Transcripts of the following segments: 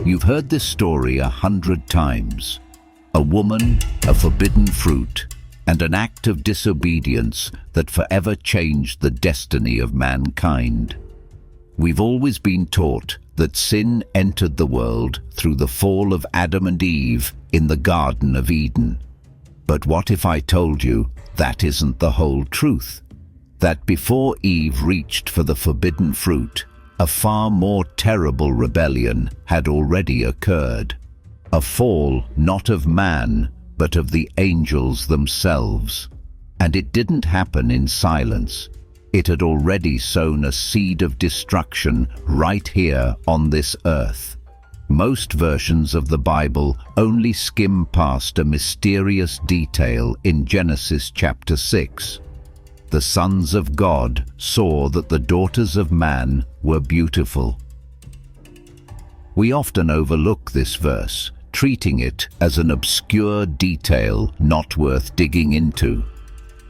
You've heard this story 100 times. A woman, a forbidden fruit, and an act of disobedience that forever changed the destiny of mankind. We've always been taught that sin entered the world through the fall of Adam and Eve in the Garden of Eden. But what if I told you that isn't the whole truth? That before Eve reached for the forbidden fruit, a far more terrible rebellion had already occurred. A fall not of man, but of the angels themselves. And it didn't happen in silence. It had already sown a seed of destruction right here on this earth. Most versions of the Bible only skim past a mysterious detail in Genesis chapter 6. The sons of God saw that the daughters of man were beautiful. We often overlook this verse, treating it as an obscure detail not worth digging into.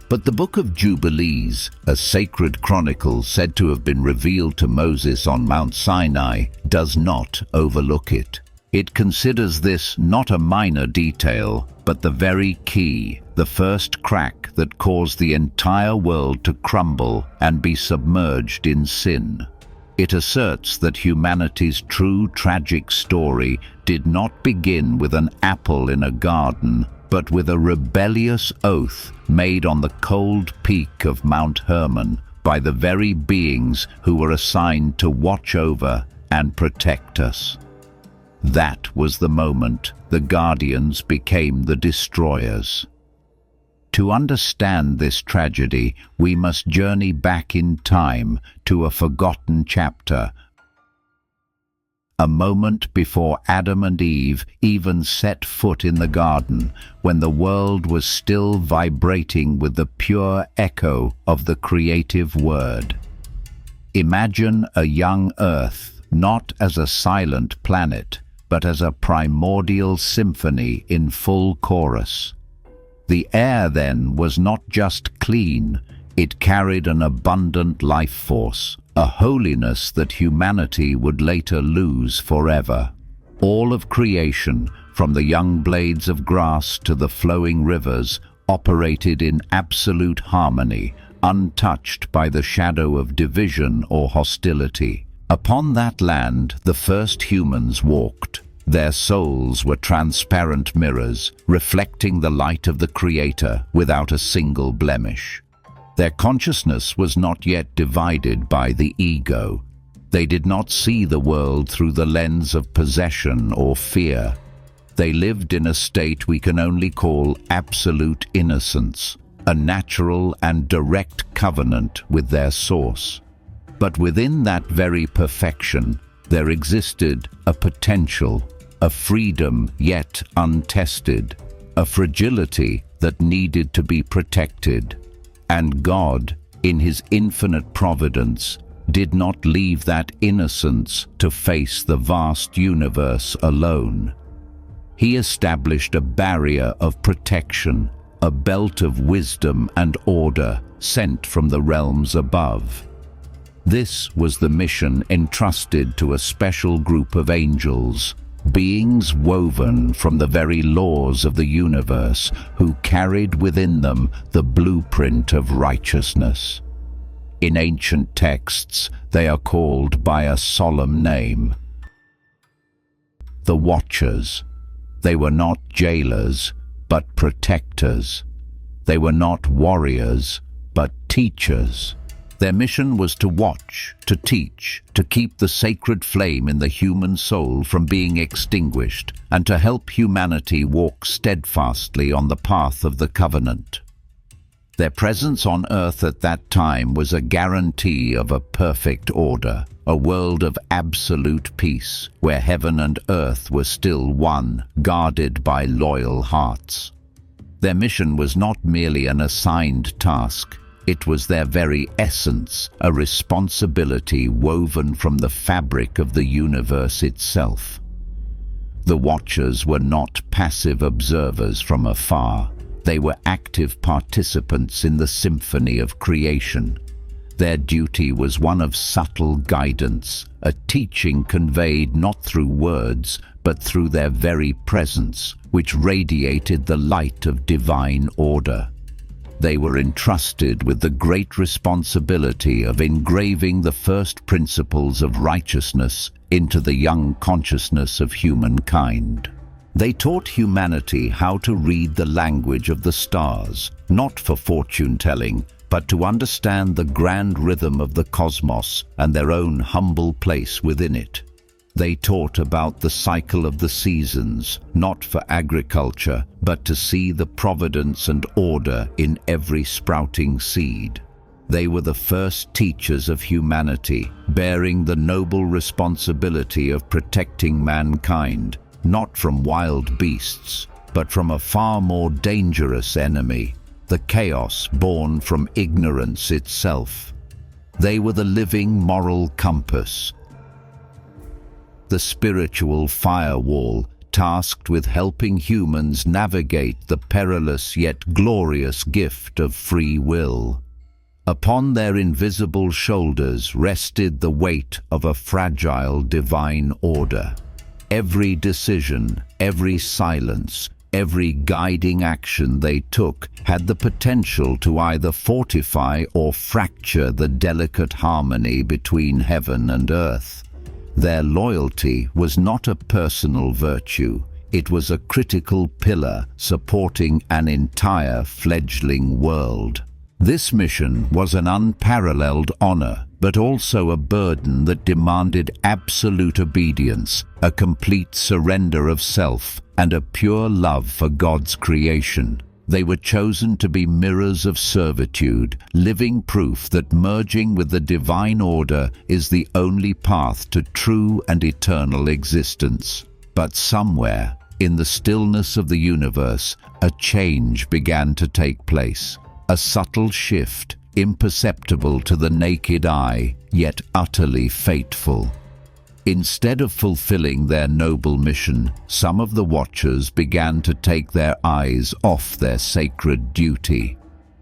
But the Book of Jubilees, a sacred chronicle said to have been revealed to Moses on Mount Sinai, does not overlook it. It considers this not a minor detail, but the very key, the first crack that caused the entire world to crumble and be submerged in sin. It asserts that humanity's true tragic story did not begin with an apple in a garden, but with a rebellious oath made on the cold peak of Mount Hermon by the very beings who were assigned to watch over and protect us. That was the moment the guardians became the destroyers. To understand this tragedy, we must journey back in time to a forgotten chapter, a moment before Adam and Eve even set foot in the garden, when the world was still vibrating with the pure echo of the creative word. Imagine a young Earth not as a silent planet, but as a primordial symphony in full chorus. The air then was not just clean, it carried an abundant life force, a holiness that humanity would later lose forever. All of creation, from the young blades of grass to the flowing rivers, operated in absolute harmony, untouched by the shadow of division or hostility. Upon that land, the first humans walked. Their souls were transparent mirrors, reflecting the light of the Creator without a single blemish. Their consciousness was not yet divided by the ego. They did not see the world through the lens of possession or fear. They lived in a state we can only call absolute innocence, a natural and direct covenant with their source. But within that very perfection, there existed a potential, a freedom yet untested, a fragility that needed to be protected. And God, in His infinite providence, did not leave that innocence to face the vast universe alone. He established a barrier of protection, a belt of wisdom and order sent from the realms above. This was the mission entrusted to a special group of angels, beings woven from the very laws of the universe, who carried within them the blueprint of righteousness. In ancient texts, they are called by a solemn name: the Watchers. They were not jailers, but protectors. They were not warriors, but teachers. Their mission was to watch, to teach, to keep the sacred flame in the human soul from being extinguished, and to help humanity walk steadfastly on the path of the covenant. Their presence on earth at that time was a guarantee of a perfect order, a world of absolute peace, where heaven and earth were still one, guarded by loyal hearts. Their mission was not merely an assigned task. It was their very essence, a responsibility woven from the fabric of the universe itself. The Watchers were not passive observers from afar. They were active participants in the symphony of creation. Their duty was one of subtle guidance, a teaching conveyed not through words, but through their very presence, which radiated the light of divine order. They were entrusted with the great responsibility of engraving the first principles of righteousness into the young consciousness of humankind. They taught humanity how to read the language of the stars, not for fortune-telling, but to understand the grand rhythm of the cosmos and their own humble place within it. They taught about the cycle of the seasons, not for agriculture, but to see the providence and order in every sprouting seed. They were the first teachers of humanity, bearing the noble responsibility of protecting mankind, not from wild beasts, but from a far more dangerous enemy, the chaos born from ignorance itself. They were the living moral compass, the spiritual firewall, tasked with helping humans navigate the perilous yet glorious gift of free will. Upon their invisible shoulders rested the weight of a fragile divine order. Every decision, every silence, every guiding action they took had the potential to either fortify or fracture the delicate harmony between heaven and earth. Their loyalty was not a personal virtue, it was a critical pillar supporting an entire fledgling world. This mission was an unparalleled honor, but also a burden that demanded absolute obedience, a complete surrender of self, and a pure love for God's creation. They were chosen to be mirrors of servitude, living proof that merging with the divine order is the only path to true and eternal existence. But somewhere, in the stillness of the universe, a change began to take place. A subtle shift, imperceptible to the naked eye, yet utterly fateful. Instead of fulfilling their noble mission, some of the watchers began to take their eyes off their sacred duty.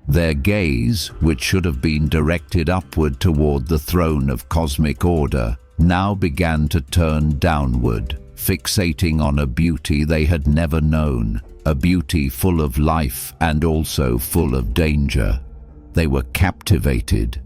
Their gaze, which should have been directed upward toward the throne of cosmic order, now began to turn downward, fixating on a beauty they had never known, a beauty full of life and also full of danger. They were captivated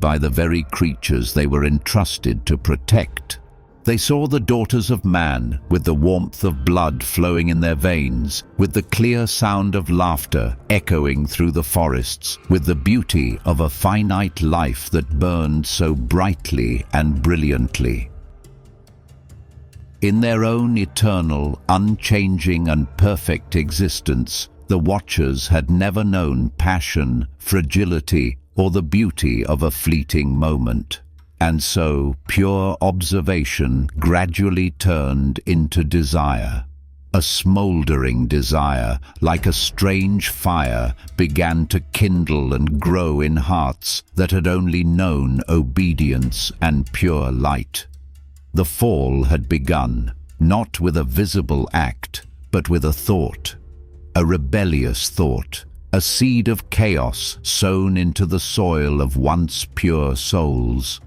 by the very creatures they were entrusted to protect. They saw the daughters of man, with the warmth of blood flowing in their veins, with the clear sound of laughter echoing through the forests, with the beauty of a finite life that burned so brightly and brilliantly. In their own eternal, unchanging and perfect existence, the watchers had never known passion, fragility, or the beauty of a fleeting moment. And so, pure observation gradually turned into desire. A smoldering desire, like a strange fire, began to kindle and grow in hearts that had only known obedience and pure light. The fall had begun, not with a visible act, but with a thought, a rebellious thought, a seed of chaos sown into the soil of once pure souls.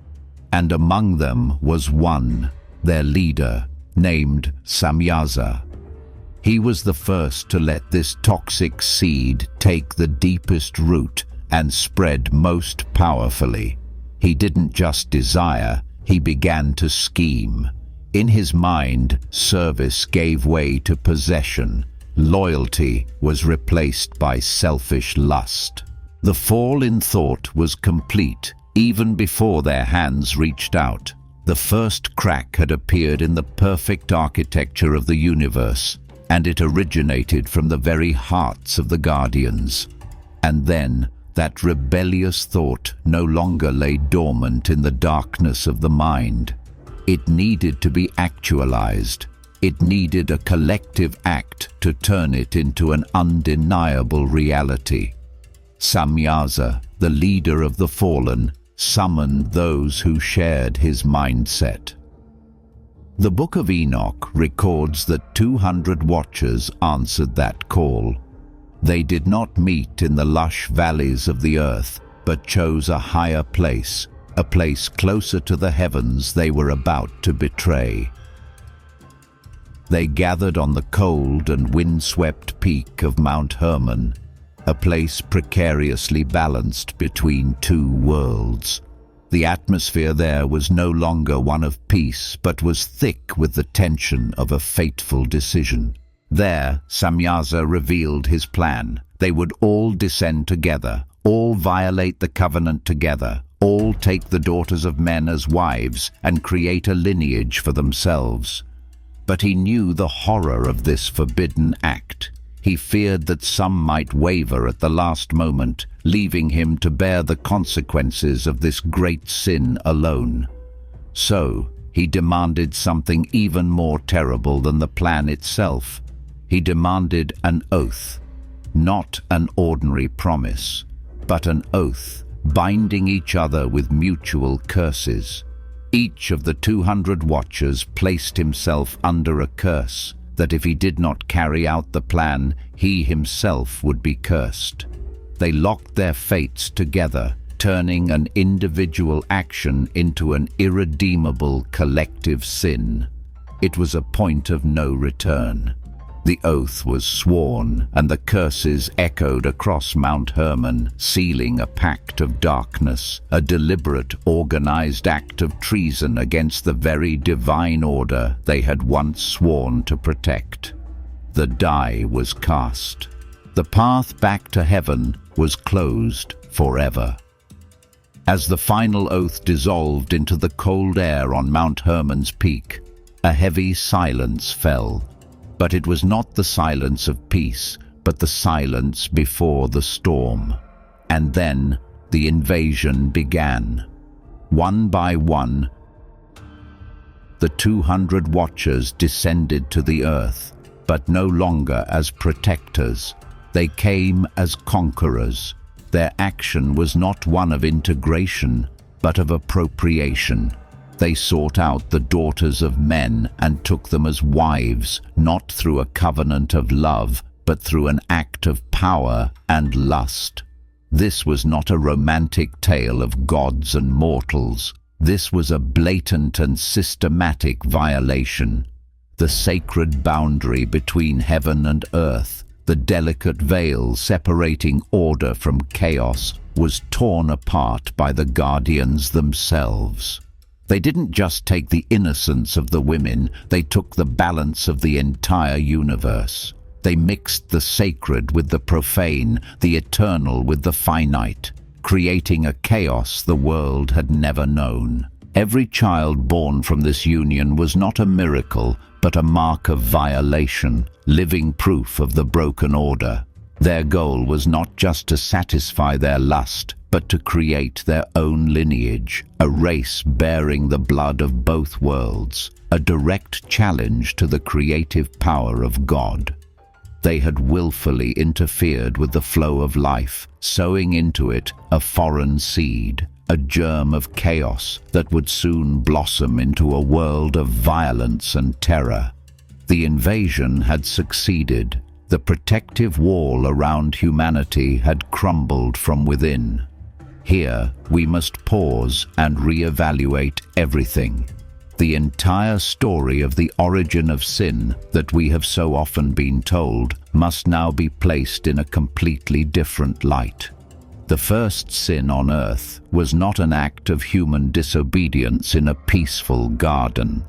And among them was one, their leader, named Samyaza. He was the first to let this toxic seed take the deepest root and spread most powerfully. He didn't just desire, he began to scheme. In his mind, service gave way to possession. Loyalty was replaced by selfish lust. The fall in thought was complete, even before their hands reached out. The first crack had appeared in the perfect architecture of the universe, and it originated from the very hearts of the guardians. And then, that rebellious thought no longer lay dormant in the darkness of the mind. It needed to be actualized. It needed a collective act to turn it into an undeniable reality. Samyaza, the leader of the fallen, summoned those who shared his mindset. The Book of Enoch records that 200 watchers answered that call. They did not meet in the lush valleys of the earth, but chose a higher place, a place closer to the heavens they were about to betray. They gathered on the cold and windswept peak of Mount Hermon, a place precariously balanced between two worlds. The atmosphere there was no longer one of peace, but was thick with the tension of a fateful decision. There, Samyaza revealed his plan. They would all descend together, all violate the covenant together, all take the daughters of men as wives and create a lineage for themselves. But he knew the horror of this forbidden act. He feared that some might waver at the last moment, leaving him to bear the consequences of this great sin alone. So, he demanded something even more terrible than the plan itself. He demanded an oath, not an ordinary promise, but an oath, binding each other with mutual curses. Each of the 200 watchers placed himself under a curse, that if he did not carry out the plan, he himself would be cursed. They locked their fates together, turning an individual action into an irredeemable collective sin. It was a point of no return. The oath was sworn, and the curses echoed across Mount Hermon, sealing a pact of darkness, a deliberate, organized act of treason against the very divine order they had once sworn to protect. The die was cast. The path back to heaven was closed forever. As the final oath dissolved into the cold air on Mount Hermon's peak, a heavy silence fell. But it was not the silence of peace, but the silence before the storm. And then the invasion began. One by one, the 200 watchers descended to the earth, but no longer as protectors. They came as conquerors. Their action was not one of integration, but of appropriation. They sought out the daughters of men and took them as wives, not through a covenant of love, but through an act of power and lust. This was not a romantic tale of gods and mortals. This was a blatant and systematic violation. The sacred boundary between heaven and earth, the delicate veil separating order from chaos, was torn apart by the guardians themselves. They didn't just take the innocence of the women, they took the balance of the entire universe. They mixed the sacred with the profane, the eternal with the finite, creating a chaos the world had never known. Every child born from this union was not a miracle, but a mark of violation, living proof of the broken order. Their goal was not just to satisfy their lust, but to create their own lineage, a race bearing the blood of both worlds, a direct challenge to the creative power of God. They had willfully interfered with the flow of life, sowing into it a foreign seed, a germ of chaos that would soon blossom into a world of violence and terror. The invasion had succeeded. The protective wall around humanity had crumbled from within. Here, we must pause and reevaluate everything. The entire story of the origin of sin that we have so often been told must now be placed in a completely different light. The first sin on earth was not an act of human disobedience in a peaceful garden.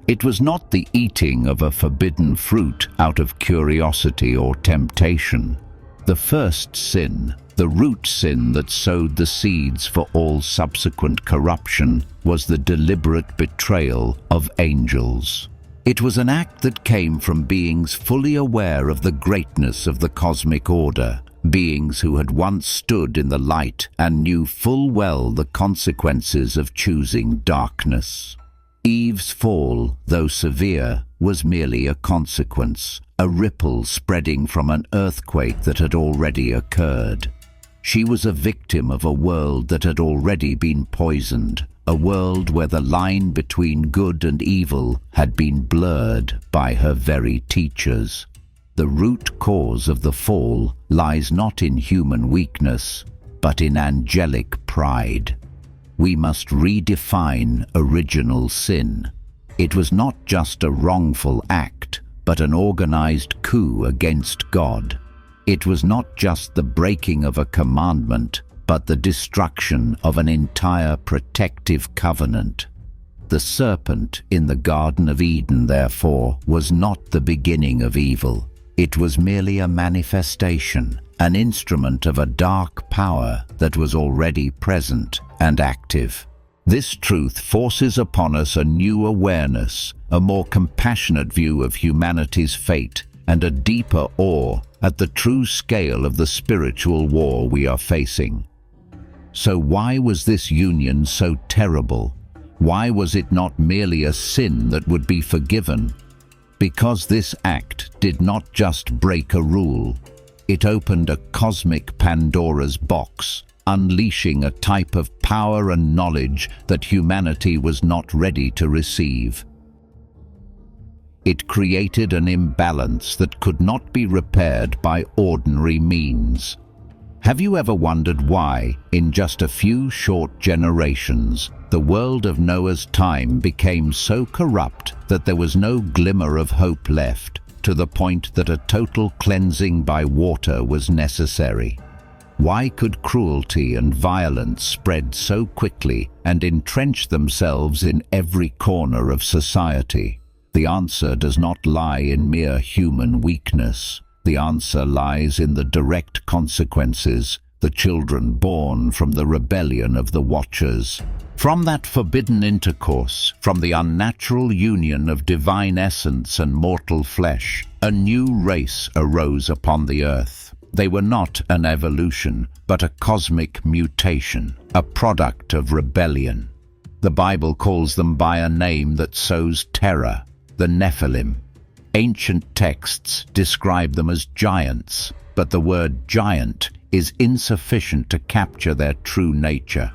It was not the eating of a forbidden fruit out of curiosity or temptation. The first sin, the root sin that sowed the seeds for all subsequent corruption, was the deliberate betrayal of angels. It was an act that came from beings fully aware of the greatness of the cosmic order, beings who had once stood in the light and knew full well the consequences of choosing darkness. Eve's fall, though severe, was merely a consequence, a ripple spreading from an earthquake that had already occurred. She was a victim of a world that had already been poisoned, a world where the line between good and evil had been blurred by her very teachers. The root cause of the fall lies not in human weakness, but in angelic pride. We must redefine original sin. It was not just a wrongful act, but an organized coup against God. It was not just the breaking of a commandment, but the destruction of an entire protective covenant. The serpent in the Garden of Eden, therefore, was not the beginning of evil. It was merely a manifestation, an instrument of a dark power that was already present and active. This truth forces upon us a new awareness, a more compassionate view of humanity's fate, and a deeper awe at the true scale of the spiritual war we are facing. So why was this union so terrible? Why was it not merely a sin that would be forgiven? Because this act did not just break a rule. It opened a cosmic Pandora's box, unleashing a type of power and knowledge that humanity was not ready to receive. It created an imbalance that could not be repaired by ordinary means. Have you ever wondered why, in just a few short generations, the world of Noah's time became so corrupt that there was no glimmer of hope left, to the point that a total cleansing by water was necessary? Why could cruelty and violence spread so quickly and entrench themselves in every corner of society? The answer does not lie in mere human weakness. The answer lies in the direct consequences, the children born from the rebellion of the Watchers. From that forbidden intercourse, from the unnatural union of divine essence and mortal flesh, a new race arose upon the earth. They were not an evolution, but a cosmic mutation, a product of rebellion. The Bible calls them by a name that sows terror, the Nephilim. Ancient texts describe them as giants, but the word giant is insufficient to capture their true nature.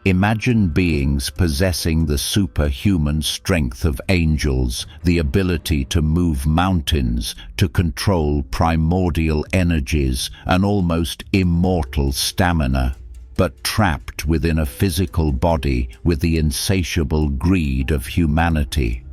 Imagine beings possessing the superhuman strength of angels, the ability to move mountains, to control primordial energies, an almost immortal stamina, but trapped within a physical body with the insatiable greed of humanity.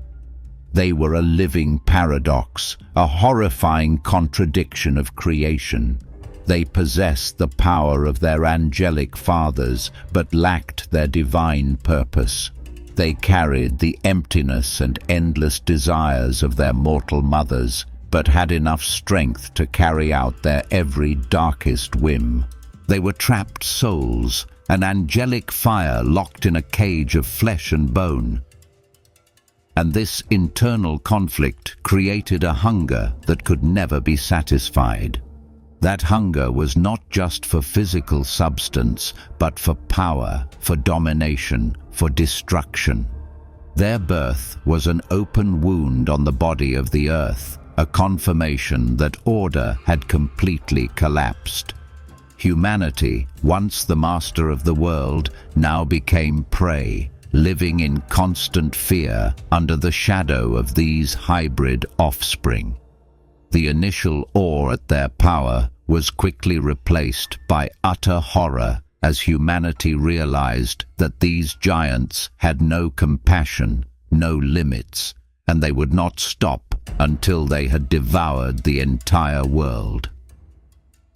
They were a living paradox, a horrifying contradiction of creation. They possessed the power of their angelic fathers, but lacked their divine purpose. They carried the emptiness and endless desires of their mortal mothers, but had enough strength to carry out their every darkest whim. They were trapped souls, an angelic fire locked in a cage of flesh and bone. And this internal conflict created a hunger that could never be satisfied. That hunger was not just for physical substance, but for power, for domination, for destruction. Their birth was an open wound on the body of the earth, a confirmation that order had completely collapsed. Humanity, once the master of the world, now became prey, living in constant fear under the shadow of these hybrid offspring. The initial awe at their power was quickly replaced by utter horror as humanity realized that these giants had no compassion, no limits, and they would not stop until they had devoured the entire world.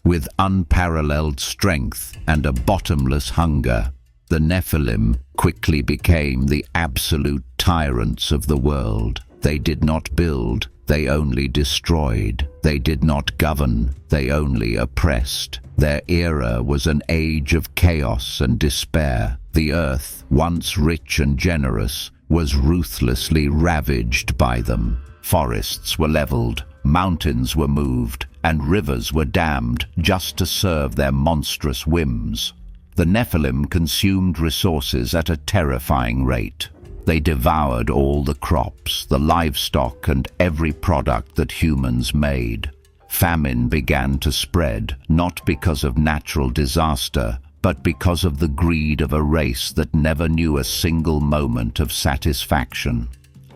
With unparalleled strength and a bottomless hunger, the Nephilim quickly became the absolute tyrants of the world. They did not build, they only destroyed. They did not govern, they only oppressed. Their era was an age of chaos and despair. The earth, once rich and generous, was ruthlessly ravaged by them. Forests were leveled, mountains were moved, and rivers were dammed just to serve their monstrous whims. The Nephilim consumed resources at a terrifying rate. They devoured all the crops, the livestock, and every product that humans made. Famine began to spread, not because of natural disaster, but because of the greed of a race that never knew a single moment of satisfaction.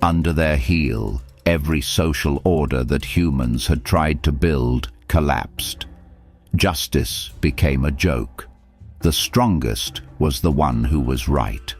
Under their heel, every social order that humans had tried to build collapsed. Justice became a joke. The strongest was the one who was right.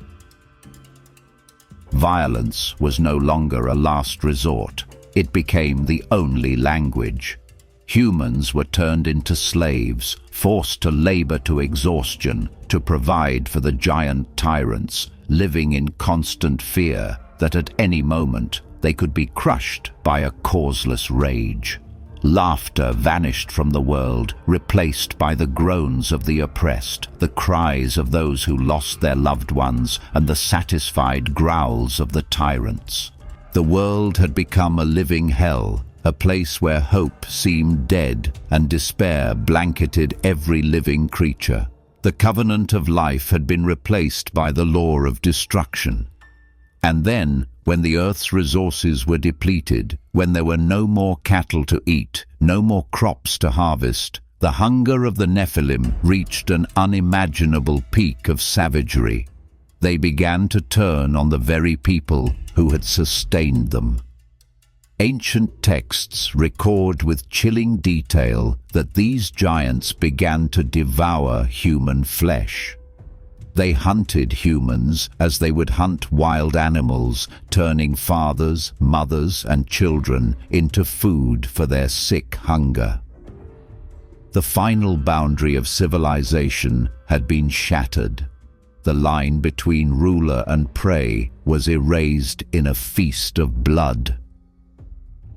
Violence was no longer a last resort. It became the only language. Humans were turned into slaves, forced to labor to exhaustion, to provide for the giant tyrants, living in constant fear that at any moment they could be crushed by a causeless rage. Laughter vanished from the world, replaced by the groans of the oppressed, the cries of those who lost their loved ones, and the satisfied growls of the tyrants. The world had become a living hell, a place where hope seemed dead and despair blanketed every living creature. The covenant of life had been replaced by the law of destruction. And then, when the earth's resources were depleted, when there were no more cattle to eat, no more crops to harvest, the hunger of the Nephilim reached an unimaginable peak of savagery. They began to turn on the very people who had sustained them. Ancient texts record with chilling detail that these giants began to devour human flesh. They hunted humans as they would hunt wild animals, turning fathers, mothers, and children into food for their sick hunger. The final boundary of civilization had been shattered. The line between ruler and prey was erased in a feast of blood.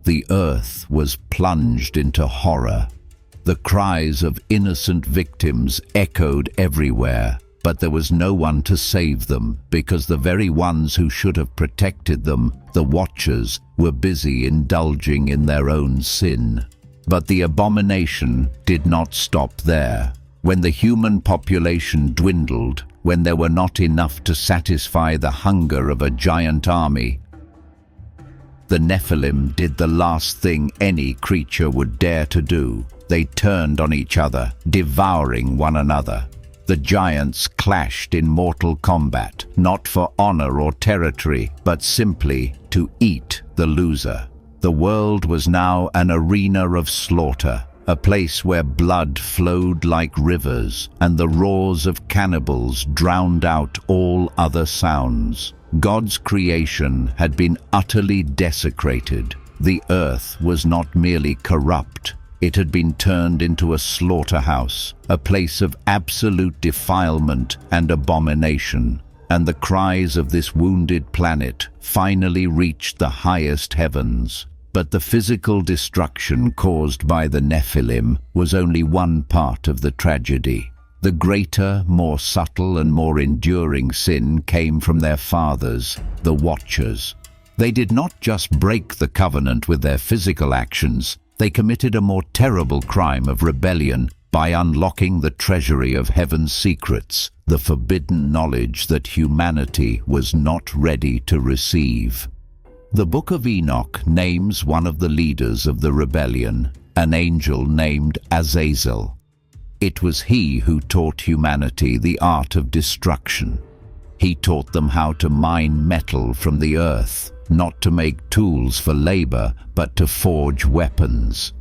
The earth was plunged into horror. The cries of innocent victims echoed everywhere, but there was no one to save them because the very ones who should have protected them, the Watchers, were busy indulging in their own sin. But the abomination did not stop there. When the human population dwindled, when there were not enough to satisfy the hunger of a giant army, the Nephilim did the last thing any creature would dare to do. They turned on each other, devouring one another. The giants clashed in mortal combat, not for honor or territory, but simply to eat the loser. The world was now an arena of slaughter, a place where blood flowed like rivers, and the roars of cannibals drowned out all other sounds. God's creation had been utterly desecrated. The earth was not merely corrupt, it had been turned into a slaughterhouse, a place of absolute defilement and abomination, and the cries of this wounded planet finally reached the highest heavens. But the physical destruction caused by the Nephilim was only one part of the tragedy. The greater, more subtle and more enduring sin came from their fathers, the Watchers. They did not just break the covenant with their physical actions, they committed a more terrible crime of rebellion by unlocking the treasury of heaven's secrets, the forbidden knowledge that humanity was not ready to receive. The Book of Enoch names one of the leaders of the rebellion, an angel named Azazel. It was he who taught humanity the art of destruction. He taught them how to mine metal from the earth, not to make tools for labor, but to forge weapons.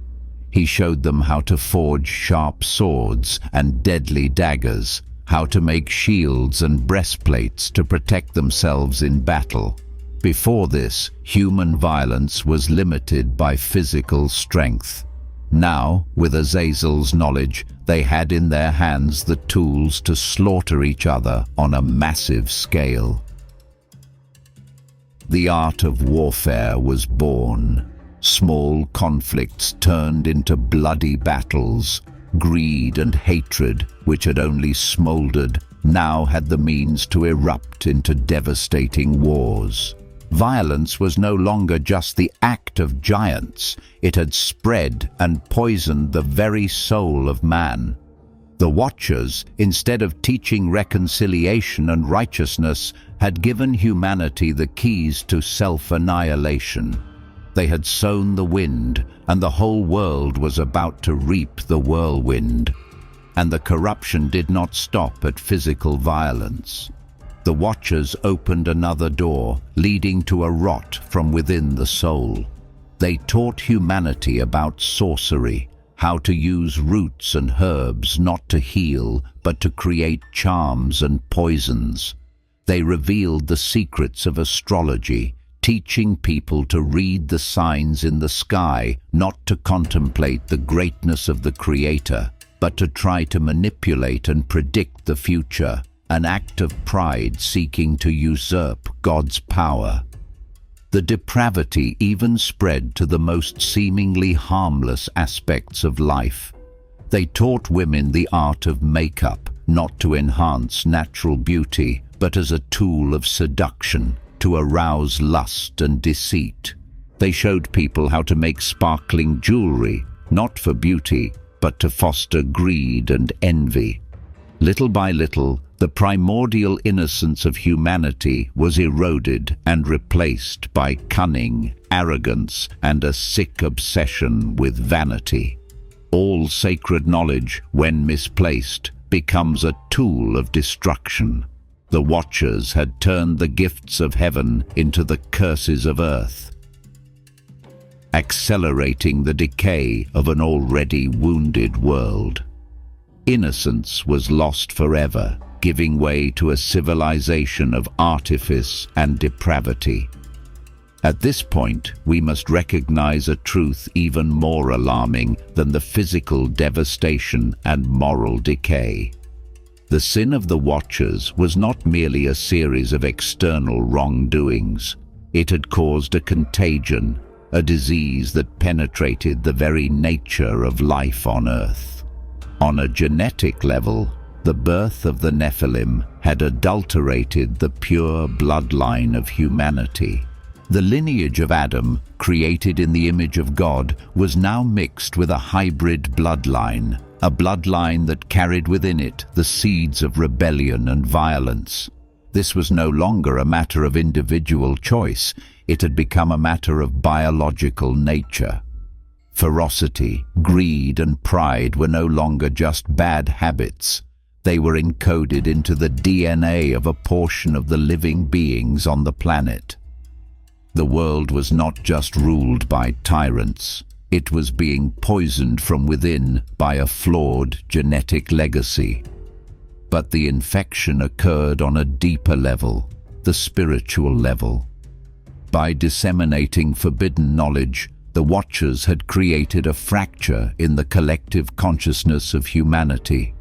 He showed them how to forge sharp swords and deadly daggers, how to make shields and breastplates to protect themselves in battle. Before this, human violence was limited by physical strength. Now, with Azazel's knowledge, they had in their hands the tools to slaughter each other on a massive scale. The art of warfare was born. Small conflicts turned into bloody battles. Greed and hatred, which had only smoldered, now had the means to erupt into devastating wars. Violence was no longer just the act of giants. It had spread and poisoned the very soul of man. The Watchers, instead of teaching reconciliation and righteousness, had given humanity the keys to self-annihilation. They had sown the wind, and the whole world was about to reap the whirlwind. And the corruption did not stop at physical violence. The Watchers opened another door, leading to a rot from within the soul. They taught humanity about sorcery, how to use roots and herbs not to heal, but to create charms and poisons. They revealed the secrets of astrology, teaching people to read the signs in the sky, not to contemplate the greatness of the Creator, but to try to manipulate and predict the future, an act of pride seeking to usurp God's power. The depravity even spread to the most seemingly harmless aspects of life. They taught women the art of makeup, not to enhance natural beauty, but as a tool of seduction, to arouse lust and deceit. They showed people how to make sparkling jewelry, not for beauty, but to foster greed and envy. Little by little, the primordial innocence of humanity was eroded and replaced by cunning, arrogance, and a sick obsession with vanity. All sacred knowledge, when misplaced, becomes a tool of destruction. The Watchers had turned the gifts of heaven into the curses of earth, accelerating the decay of an already wounded world. Innocence was lost forever, giving way to a civilization of artifice and depravity. At this point, we must recognize a truth even more alarming than the physical devastation and moral decay. The sin of the Watchers was not merely a series of external wrongdoings. It had caused a contagion, a disease that penetrated the very nature of life on Earth. On a genetic level, the birth of the Nephilim had adulterated the pure bloodline of humanity. The lineage of Adam, created in the image of God, was now mixed with a hybrid bloodline, a bloodline that carried within it the seeds of rebellion and violence. This was no longer a matter of individual choice. It had become a matter of biological nature. Ferocity, greed, and pride were no longer just bad habits. They were encoded into the DNA of a portion of the living beings on the planet. The world was not just ruled by tyrants. It was being poisoned from within by a flawed genetic legacy. But the infection occurred on a deeper level, the spiritual level. By disseminating forbidden knowledge, the Watchers had created a fracture in the collective consciousness of humanity.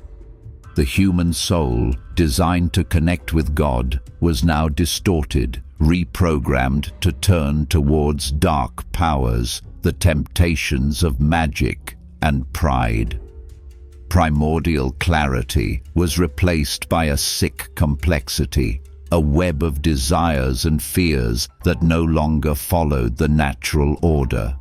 The human soul, designed to connect with God, was now distorted, reprogrammed to turn towards dark powers, the temptations of magic and pride. Primordial clarity was replaced by a sick complexity, a web of desires and fears that no longer followed the natural order.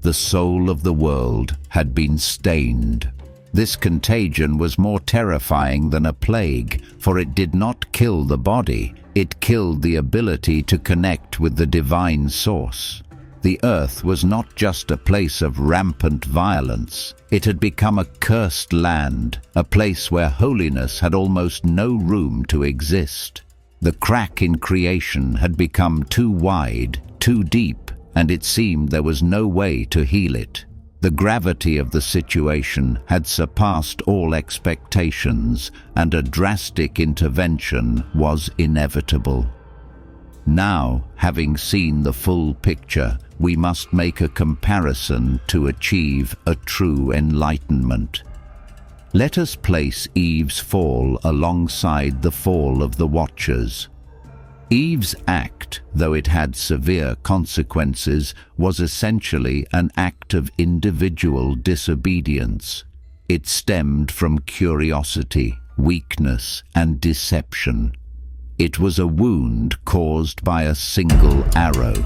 The soul of the world had been stained. This contagion was more terrifying than a plague, for it did not kill the body, it killed the ability to connect with the divine source. The earth was not just a place of rampant violence. It had become a cursed land, a place where holiness had almost no room to exist. The crack in creation had become too wide, too deep, and it seemed there was no way to heal it. The gravity of the situation had surpassed all expectations, and a drastic intervention was inevitable. Now, having seen the full picture, we must make a comparison to achieve a true enlightenment. Let us place Eve's fall alongside the fall of the Watchers. Eve's act, though it had severe consequences, was essentially an act of individual disobedience. It stemmed from curiosity, weakness, and deception. It was a wound caused by a single arrow.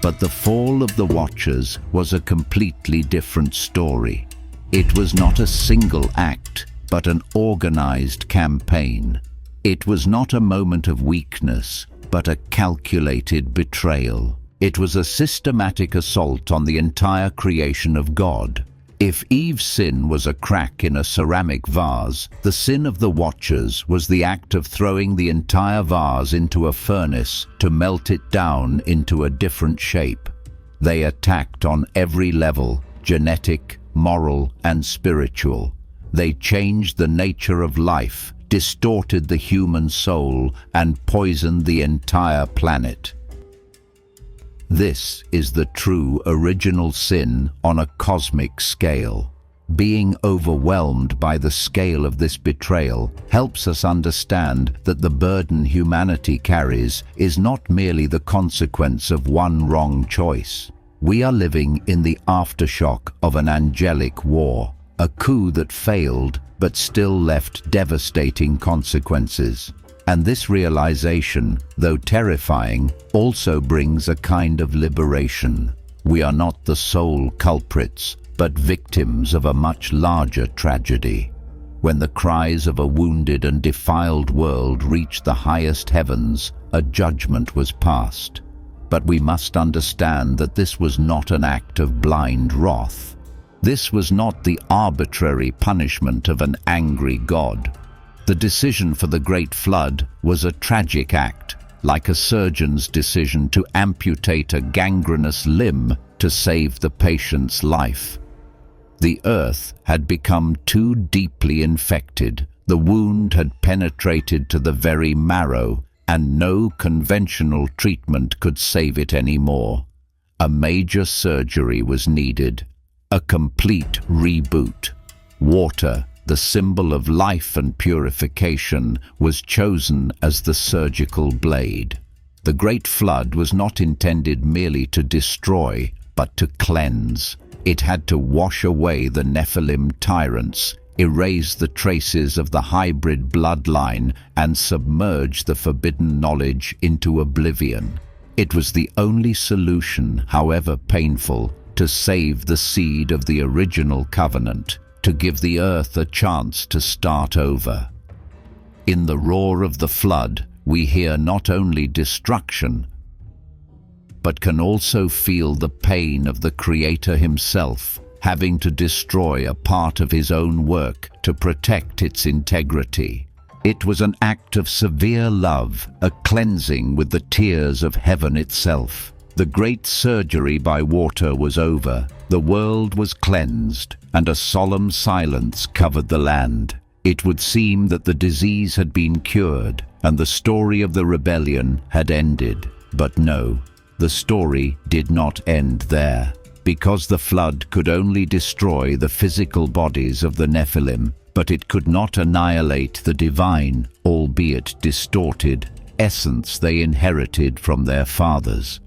But the fall of the Watchers was a completely different story. It was not a single act, but an organized campaign. It was not a moment of weakness, but a calculated betrayal. It was a systematic assault on the entire creation of God. If Eve's sin was a crack in a ceramic vase, the sin of the Watchers was the act of throwing the entire vase into a furnace to melt it down into a different shape. They attacked on every level, genetic, moral, and spiritual. They changed the nature of life, distorted the human soul, and poisoned the entire planet. This is the true original sin on a cosmic scale. Being overwhelmed by the scale of this betrayal helps us understand that the burden humanity carries is not merely the consequence of one wrong choice. We are living in the aftershock of an angelic war, a coup that failed but still left devastating consequences. And this realization, though terrifying, also brings a kind of liberation. We are not the sole culprits, but victims of a much larger tragedy. When the cries of a wounded and defiled world reached the highest heavens, a judgment was passed. But we must understand that this was not an act of blind wrath. This was not the arbitrary punishment of an angry God. The decision for the Great Flood was a tragic act, like a surgeon's decision to amputate a gangrenous limb to save the patient's life. The earth had become too deeply infected. The wound had penetrated to the very marrow, and no conventional treatment could save it anymore. A major surgery was needed, a complete reboot. Water, the symbol of life and purification, was chosen as the surgical blade. The Great Flood was not intended merely to destroy, but to cleanse. It had to wash away the Nephilim tyrants, erase the traces of the hybrid bloodline, and submerge the forbidden knowledge into oblivion. It was the only solution, however painful, to save the seed of the original covenant, to give the earth a chance to start over. In the roar of the flood, we hear not only destruction, but can also feel the pain of the Creator himself, having to destroy a part of his own work to protect its integrity. It was an act of severe love, a cleansing with the tears of heaven itself. The great surgery by water was over, the world was cleansed, and a solemn silence covered the land. It would seem that the disease had been cured, and the story of the rebellion had ended. But no, the story did not end there. Because the flood could only destroy the physical bodies of the Nephilim, but it could not annihilate the divine, albeit distorted, essence they inherited from their fathers.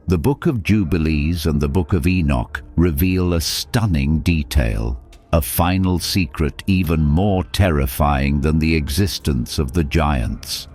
The Book of Jubilees and the Book of Enoch reveal a stunning detail, a final secret even more terrifying than the existence of the giants.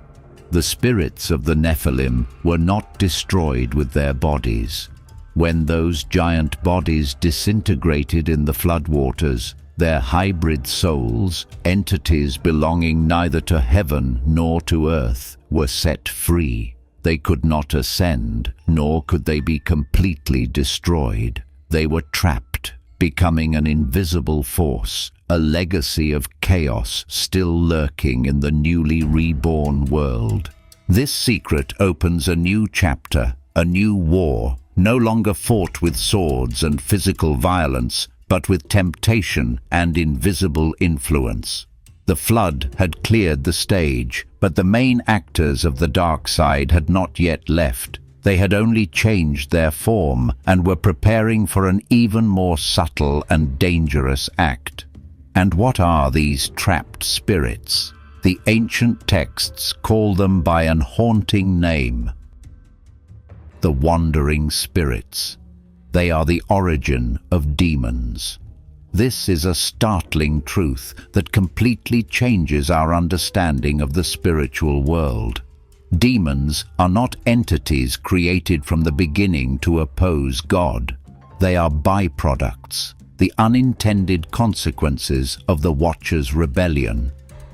The spirits of the Nephilim were not destroyed with their bodies. When those giant bodies disintegrated in the floodwaters, their hybrid souls, entities belonging neither to heaven nor to earth, were set free. They could not ascend, nor could they be completely destroyed. They were trapped, becoming an invisible force, a legacy of chaos still lurking in the newly reborn world. This secret opens a new chapter, a new war, no longer fought with swords and physical violence, but with temptation and invisible influence. The flood had cleared the stage, but the main actors of the dark side had not yet left. They had only changed their form and were preparing for an even more subtle and dangerous act. And what are these trapped spirits? The ancient texts call them by an haunting name: the wandering spirits. They are the origin of demons. This is a startling truth that completely changes our understanding of the spiritual world. Demons are not entities created from the beginning to oppose God. They are byproducts, the unintended consequences of the Watcher's rebellion.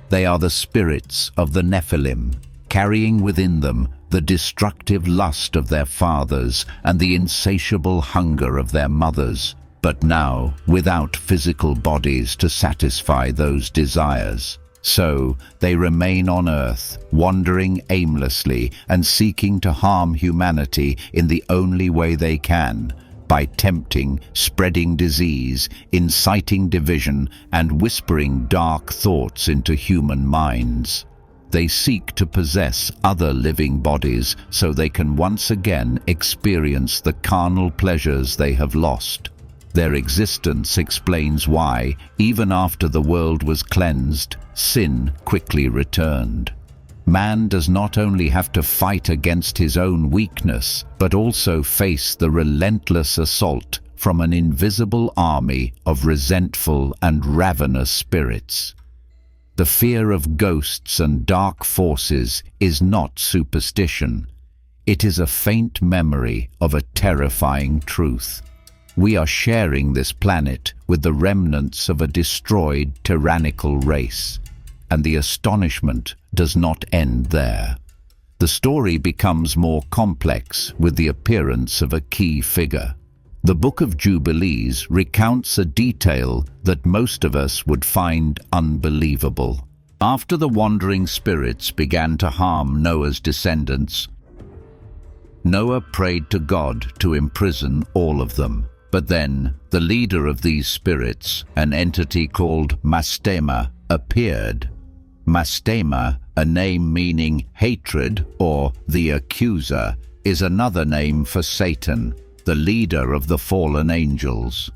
They are the spirits of the Nephilim, carrying within them the destructive lust of their fathers and the insatiable hunger of their mothers. but now without physical bodies to satisfy those desires. So they remain on earth, wandering aimlessly and seeking to harm humanity in the only way they can, by tempting, spreading disease, inciting division, and whispering dark thoughts into human minds. They seek to possess other living bodies so they can once again experience the carnal pleasures they have lost. Their existence explains why, even after the world was cleansed, sin quickly returned. Man does not only have to fight against his own weakness, but also face the relentless assault from an invisible army of resentful and ravenous spirits. The fear of ghosts and dark forces is not superstition. It is a faint memory of a terrifying truth. We are sharing this planet with the remnants of a destroyed, tyrannical race, and the astonishment does not end there. The story becomes more complex with the appearance of a key figure. The Book of Jubilees recounts a detail that most of us would find unbelievable. After the wandering spirits began to harm Noah's descendants, Noah prayed to God to imprison all of them. But then the leader of these spirits, an entity called Mastema, appeared. Mastema, a name meaning hatred or the accuser, is another name for Satan, the leader of the fallen angels.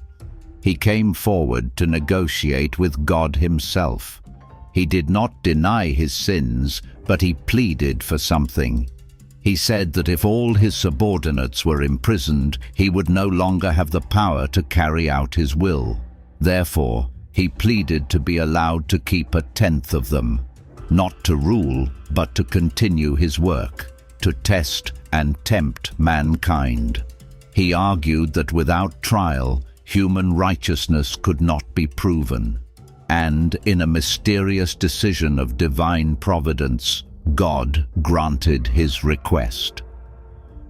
He came forward to negotiate with God himself. He did not deny his sins, but he pleaded for something. He said that if all his subordinates were imprisoned, he would no longer have the power to carry out his will. Therefore, he pleaded to be allowed to keep 1/10 of them, not to rule, but to continue his work, to test and tempt mankind. He argued that without trial, human righteousness could not be proven. And in a mysterious decision of divine providence, God granted his request.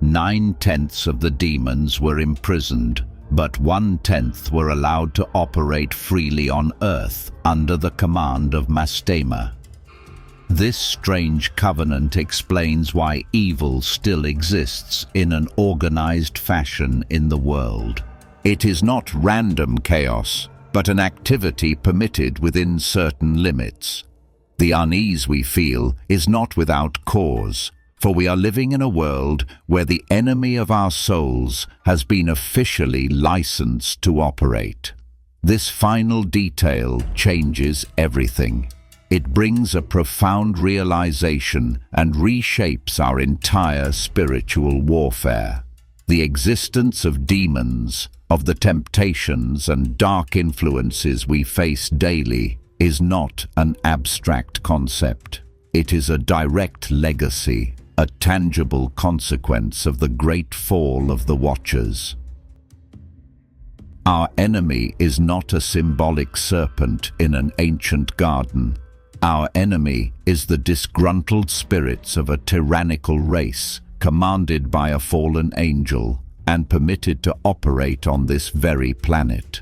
9/10 of the demons were imprisoned, but 1/10 were allowed to operate freely on earth under the command of Mastema. This strange covenant explains why evil still exists in an organized fashion in the world. It is not random chaos, but an activity permitted within certain limits. The unease we feel is not without cause, for we are living in a world where the enemy of our souls has been officially licensed to operate. This final detail changes everything. It brings a profound realization and reshapes our entire spiritual warfare. The existence of demons, of the temptations and dark influences we face daily, is not an abstract concept. It is a direct legacy, a tangible consequence of the great fall of the Watchers. Our enemy is not a symbolic serpent in an ancient garden. Our enemy is the disgruntled spirits of a tyrannical race, commanded by a fallen angel and permitted to operate on this very planet.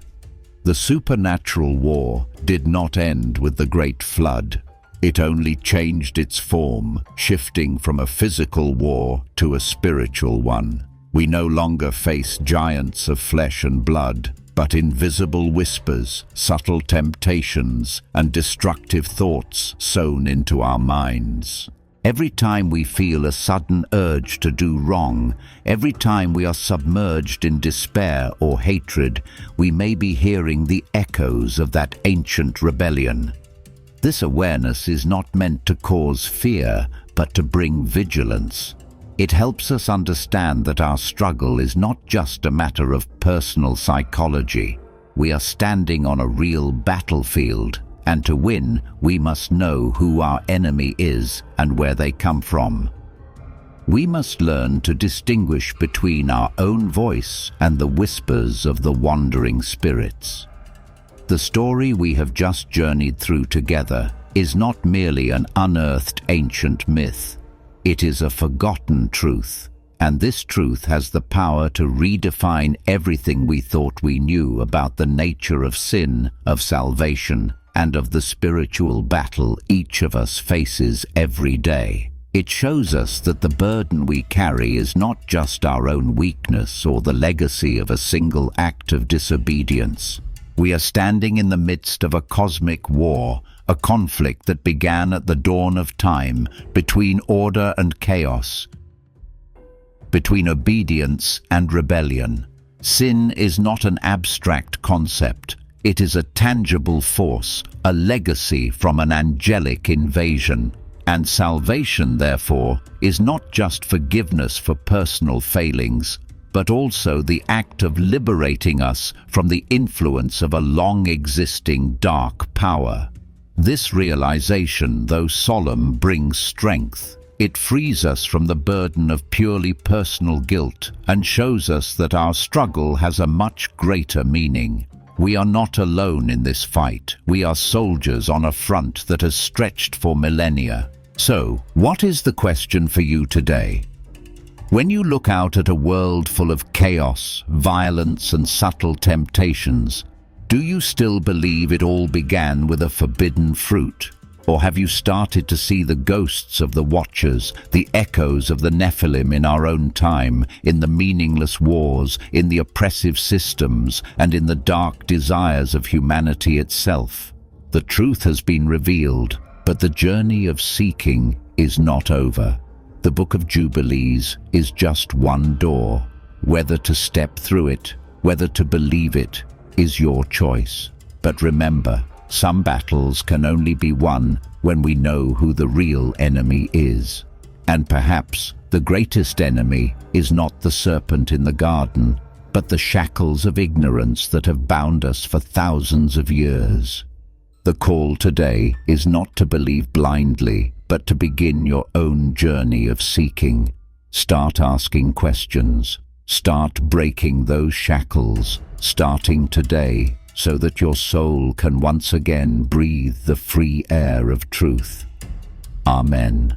The supernatural war did not end with the Great Flood. It only changed its form, shifting from a physical war to a spiritual one. We no longer face giants of flesh and blood, but invisible whispers, subtle temptations, and destructive thoughts sown into our minds. Every time we feel a sudden urge to do wrong, every time we are submerged in despair or hatred, we may be hearing the echoes of that ancient rebellion. This awareness is not meant to cause fear, but to bring vigilance. It helps us understand that our struggle is not just a matter of personal psychology. We are standing on a real battlefield, and to win, we must know who our enemy is and where they come from. We must learn to distinguish between our own voice and the whispers of the wandering spirits. The story we have just journeyed through together is not merely an unearthed ancient myth. It is a forgotten truth, And this truth has the power to redefine everything we thought we knew about the nature of sin, of salvation, and of the spiritual battle each of us faces every day. It shows us that the burden we carry is not just our own weakness or the legacy of a single act of disobedience. We are standing in the midst of a cosmic war, a conflict that began at the dawn of time between order and chaos, between obedience and rebellion. Sin is not an abstract concept. It is a tangible force, a legacy from an angelic invasion. And salvation, therefore, is not just forgiveness for personal failings, but also the act of liberating us from the influence of a long-existing dark power. This realization, though solemn, brings strength. It frees us from the burden of purely personal guilt and shows us that our struggle has a much greater meaning. We are not alone in this fight. We are soldiers on a front that has stretched for millennia. So, what is the question for you today? When you look out at a world full of chaos, violence, and subtle temptations, do you still believe it all began with a forbidden fruit? Or have you started to see the ghosts of the Watchers, the echoes of the Nephilim in our own time, in the meaningless wars, in the oppressive systems, and in the dark desires of humanity itself? The truth has been revealed, but the journey of seeking is not over. The Book of Jubilees is just one door. Whether to step through it, whether to believe it, is your choice. But remember, some battles can only be won when we know who the real enemy is. And perhaps the greatest enemy is not the serpent in the garden, but the shackles of ignorance that have bound us for thousands of years. The call today is not to believe blindly, but to begin your own journey of seeking. Start asking questions. Start breaking those shackles, starting today, so that your soul can once again breathe the free air of truth. Amen.